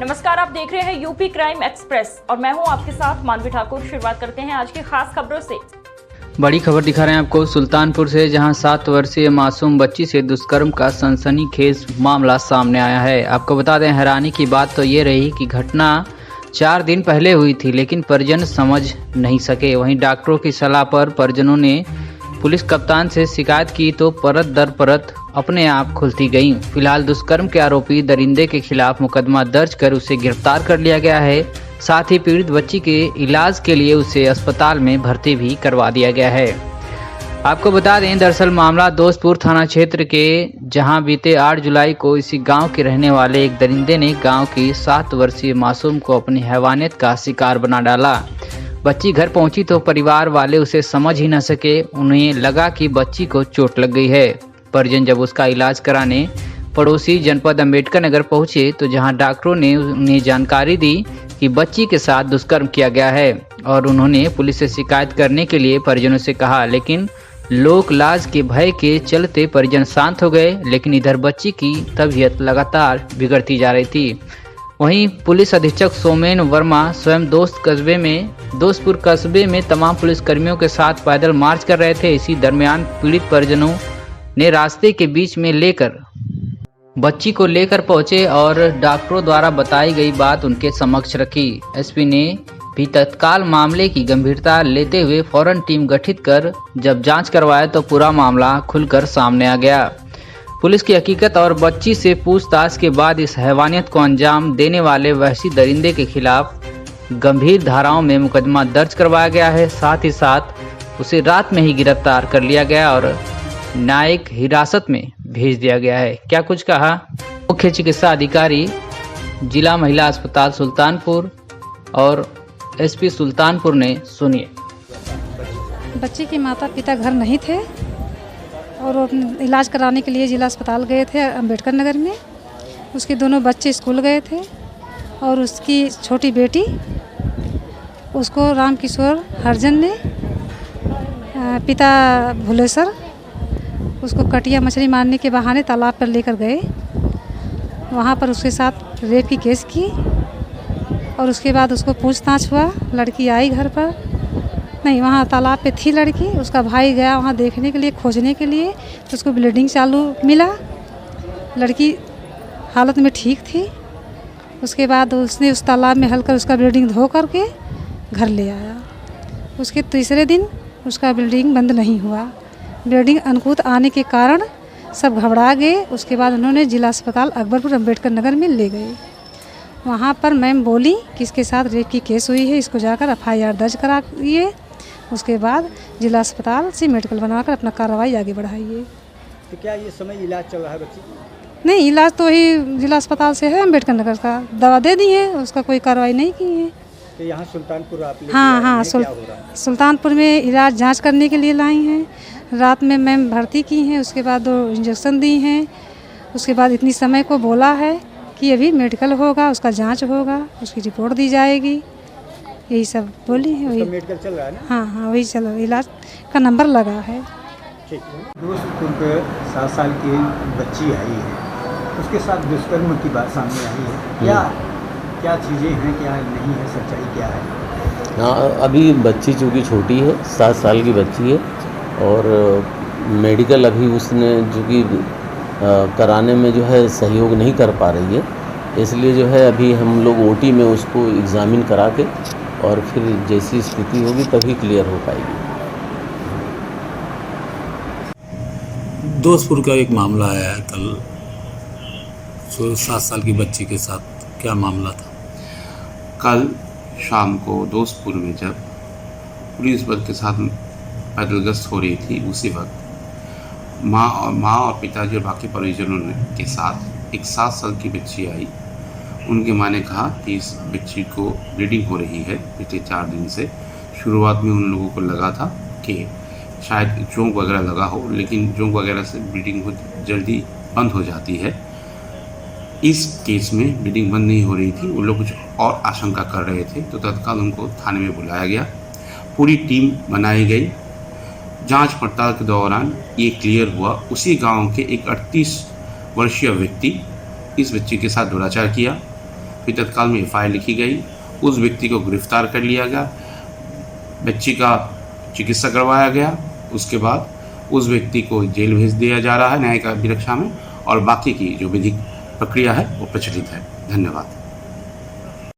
नमस्कार, आप देख रहे हैं यूपी क्राइम एक्सप्रेस और मैं हूं आपके साथ मानवी ठाकुर। शुरुआत करते हैं आज की खास खबरों से। बड़ी खबर दिखा रहे हैं आपको सुल्तानपुर से, जहां 7 वर्षीय मासूम बच्ची से दुष्कर्म का सनसनीखेज मामला सामने आया है। आपको बता दें, हैरानी की बात तो ये रही कि घटना 4 दिन पहले हुई थी, लेकिन परिजन समझ नहीं सके। वहीं डॉक्टरों की सलाह पर परिजनों ने पुलिस कप्तान से शिकायत की तो परत दर परत अपने आप खुलती गईं। फिलहाल दुष्कर्म के आरोपी दरिंदे के खिलाफ मुकदमा दर्ज कर उसे गिरफ्तार कर लिया गया है। साथ ही पीड़ित बच्ची के इलाज के लिए उसे अस्पताल में भर्ती भी करवा दिया गया है। आपको बता दें, दरअसल मामला दोस्तपुर थाना क्षेत्र के, जहां बीते 8 जुलाई को इसी गांव के रहने वाले एक दरिंदे ने गांव की 7 वर्षीय मासूम को अपनी हैवानियत का शिकार बना डाला। बच्ची घर पहुंची तो परिवार वाले उसे समझ ही न सके। उन्हें लगा कि बच्ची को चोट लग गई है। परिजन जब उसका इलाज कराने पड़ोसी जनपद अंबेडकर नगर पहुंचे तो जहां डॉक्टरों ने उन्हें जानकारी दी कि बच्ची के साथ दुष्कर्म किया गया है और उन्होंने पुलिस से शिकायत करने के लिए परिजनों से कहा, लेकिन लोक लाज के भय के चलते परिजन शांत हो गए। लेकिन इधर बच्ची की तबीयत लगातार बिगड़ती जा रही थी। वहीं पुलिस अधीक्षक सोमेन वर्मा स्वयं दोस्तपुर कस्बे में तमाम पुलिसकर्मियों के साथ पैदल मार्च कर रहे थे। इसी दरमियान पीड़ित परिजनों ने रास्ते के बीच में बच्ची को लेकर पहुंचे और डॉक्टरों द्वारा बताई गई बात उनके समक्ष रखी। एसपी ने भी तत्काल मामले की गंभीरता लेते हुए फौरन टीम गठित कर जब जांच करवाया तो पूरा मामला खुलकर सामने आ गया। पुलिस की हकीकत और बच्ची से पूछताछ के बाद इस हैवानियत को अंजाम देने वाले वहशी दरिंदे के खिलाफ गंभीर धाराओं में मुकदमा दर्ज करवाया गया है। साथ ही साथ उसे रात में ही गिरफ्तार कर लिया गया और न्यायिक हिरासत में भेज दिया गया है। क्या कुछ कहा मुख्य चिकित्सा अधिकारी जिला महिला अस्पताल सुल्तानपुर और एसपी सुल्तानपुर ने, सुनिए। बच्ची के माता पिता घर नहीं थे और वो इलाज कराने के लिए जिला अस्पताल गए थे अंबेडकर नगर में। उसके दोनों बच्चे स्कूल गए थे और उसकी छोटी बेटी, उसको रामकिशोर हरिजन ने, पिता भुलेसर, उसको कटिया मछली मारने के बहाने तालाब पर लेकर गए। वहाँ पर उसके साथ रेप की केस की और उसके बाद उसको पूछताछ हुआ। लड़की आई घर पर नहीं, वहाँ तालाब पे थी लड़की। उसका भाई गया वहाँ देखने के लिए, खोजने के लिए, तो उसको ब्लीडिंग चालू मिला। लड़की हालत में ठीक थी। उसके बाद उसने उस तालाब में हलकर उसका ब्लीडिंग धो करके घर ले आया। उसके तीसरे दिन उसका ब्लीडिंग बंद नहीं हुआ। ब्लीडिंग अनुकूत आने के कारण सब घबरा गए। उसके बाद उन्होंने जिला अस्पताल अकबरपुर अंबेडकर नगर में ले गए। वहाँ पर मैम बोली कि इसके साथ रेप की केस हुई है, इसको जाकर FIR दर्ज कराइए। उसके बाद जिला अस्पताल से मेडिकल बनवाकर अपना कार्रवाई आगे बढ़ाइए। तो क्या ये समय इलाज चल रहा है बच्ची? नहीं, इलाज तो ही जिला अस्पताल से है अंबेडकर नगर का। दवा दे दी है, उसका कोई कार्रवाई नहीं की है। तो यहाँ सुल्तानपुर आप हाँ, सुल्तानपुर में इलाज जांच करने के लिए लाई हैं। रात में मैम भर्ती की हैं, उसके बाद 2 इंजेक्शन दी हैं। उसके बाद इतनी समय को बोला है कि अभी मेडिकल होगा, उसका जांच होगा, उसकी रिपोर्ट दी जाएगी। यही सब बोली है। वही मेडिकल चल रहा है ना? हाँ, वही चल रहा है, इलाज का नंबर लगा है। ठीक। दोस्तपुर पे 7 साल की बच्ची आई है, उसके साथ दुष्कर्म की बात सामने आई है। क्या चीज़ें हैं, क्या नहीं है, सच्चाई क्या है? हाँ, अभी बच्ची चूँकि छोटी है, 7 साल की बच्ची है और मेडिकल अभी उसने जो कि कराने में जो है सहयोग नहीं कर पा रही है, इसलिए जो है अभी हम लोग OT में उसको एग्ज़ामिन करा के और फिर जैसी स्थिति होगी तभी क्लियर हो पाएगी। दोस्तपुर का एक मामला आया है कल, 7 साल की बच्ची के साथ। क्या मामला था? कल शाम को दोस्तपुर में जब पुलिस बल के साथ पैदल गश्त हो रही थी, उसी वक्त माँ और पिताजी और बाकी परिजनों के साथ एक 7 साल की बच्ची आई। उनकी माँ ने कहा कि इस बच्ची को ब्लीडिंग हो रही है पिछले 4 दिन से। शुरुआत में उन लोगों को लगा था कि शायद जोंक वगैरह लगा हो, लेकिन जोंक वगैरह से ब्लीडिंग जल्दी बंद हो जाती है। इस केस में ब्लीडिंग बंद नहीं हो रही थी, वो लोग कुछ और आशंका कर रहे थे, तो तत्काल उनको थाने में बुलाया गया। पूरी टीम बनाई गई। जांच पड़ताल के दौरान ये क्लियर हुआ, उसी गांव के एक 38 वर्षीय व्यक्ति इस बच्ची के साथ दुराचार किया। फिर तत्काल में FIR लिखी गई, उस व्यक्ति को गिरफ्तार कर लिया गया, बच्ची का चिकित्सा करवाया गया। उसके बाद उस व्यक्ति को जेल भेज दिया जा रहा है न्यायिक अभिरक्षा में, और बाकी की जो विधिक प्रक्रिया है वो प्रचलित है। धन्यवाद।